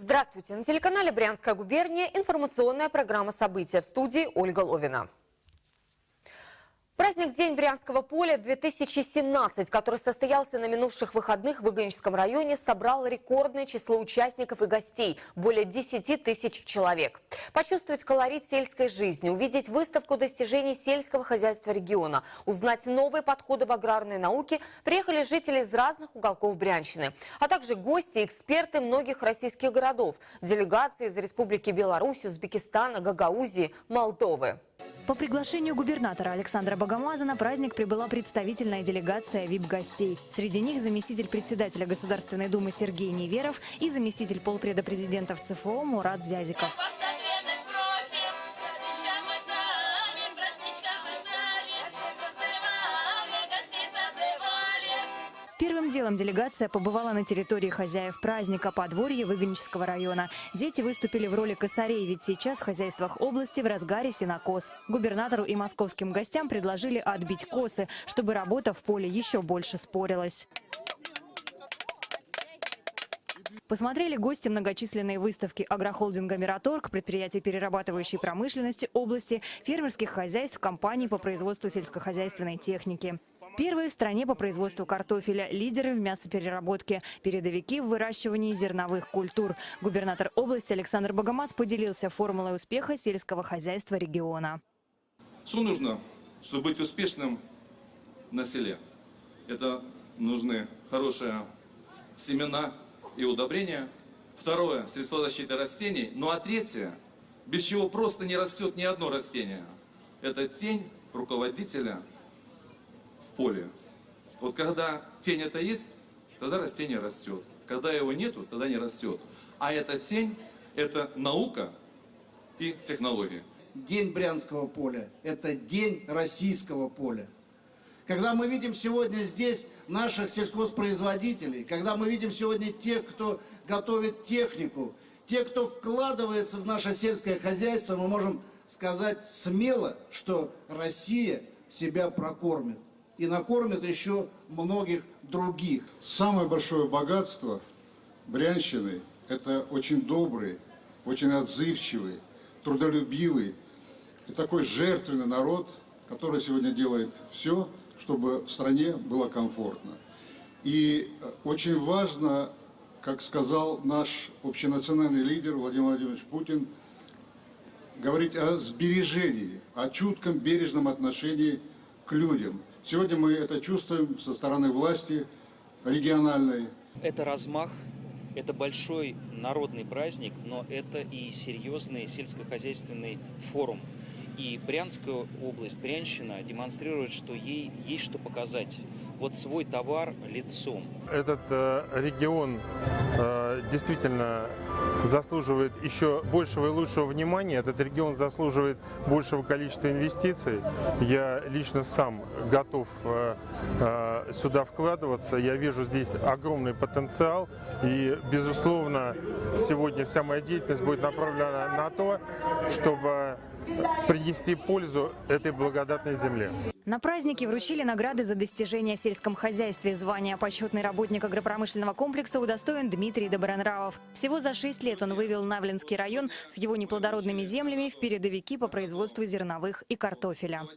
Здравствуйте! На телеканале «Брянская губерния» информационная программа «События», в студии Ольга Ловина. Праздник «День Брянского поля-2017», который состоялся на минувших выходных в Выгоническом районе, собрал рекордное число участников и гостей – более 10 тысяч человек. Почувствовать колорит сельской жизни, увидеть выставку достижений сельского хозяйства региона, узнать новые подходы в аграрной науке приехали жители из разных уголков Брянщины, а также гости и эксперты многих российских городов, делегации из Республики Беларусь, Узбекистана, Гагаузии, Молдовы. По приглашению губернатора Александра Богомаза на праздник прибыла представительная делегация ВИП-гостей. Среди них заместитель председателя Государственной Думы Сергей Неверов и заместитель полпреда президента в ЦФО Мурат Зязиков. Первым делом делегация побывала на территории хозяев праздника подворье Выгонического района. Дети выступили в роли косарей, ведь сейчас в хозяйствах области в разгаре сенокос. Губернатору и московским гостям предложили отбить косы, чтобы работа в поле еще больше спорилась. Посмотрели гости многочисленные выставки агрохолдинга «Мираторг», предприятий перерабатывающей промышленности области, фермерских хозяйств, компаний по производству сельскохозяйственной техники. Первые в стране по производству картофеля, лидеры в мясопереработке, передовики в выращивании зерновых культур. Губернатор области Александр Богомаз поделился формулой успеха сельского хозяйства региона. Что нужно, чтобы быть успешным на селе? Это нужны хорошие семена и удобрения. Второе – средства защиты растений. Ну а третье, без чего просто не растет ни одно растение, это тень руководителя в поле. Вот когда тень это есть, тогда растение растет. Когда его нету, тогда не растет. А эта тень – это наука и технологии. День Брянского поля – это день российского поля. Когда мы видим сегодня здесь наших сельхозпроизводителей, когда мы видим сегодня тех, кто готовит технику, тех, кто вкладывается в наше сельское хозяйство, мы можем сказать смело, что Россия себя прокормит. И накормит еще многих других. Самое большое богатство Брянщины – это очень добрый, очень отзывчивый, трудолюбивый и такой жертвенный народ, который сегодня делает все, чтобы в стране было комфортно. И очень важно, как сказал наш общенациональный лидер Владимир Владимирович Путин, говорить о сбережении, о чутком, бережном отношении к людям. Сегодня мы это чувствуем со стороны власти региональной. Это размах, это большой народный праздник, но это и серьезный сельскохозяйственный форум. И Брянская область, Брянщина демонстрирует, что ей есть что показать. Вот свой товар лицом. Этот регион действительно заслуживает еще большего и лучшего внимания. Этот регион заслуживает большего количества инвестиций. Я лично сам готов сюда вкладываться. Я вижу здесь огромный потенциал. И, безусловно, сегодня вся моя деятельность будет направлена на то, чтобы принести пользу этой благодатной земле. На празднике вручили награды за достижения в сельском хозяйстве. Звание «Почетный работник агропромышленного комплекса» удостоен Дмитрий Добронравов. Всего за 6 лет он вывел Навленский район с его неплодородными землями в передовики по производству зерновых и картофеля.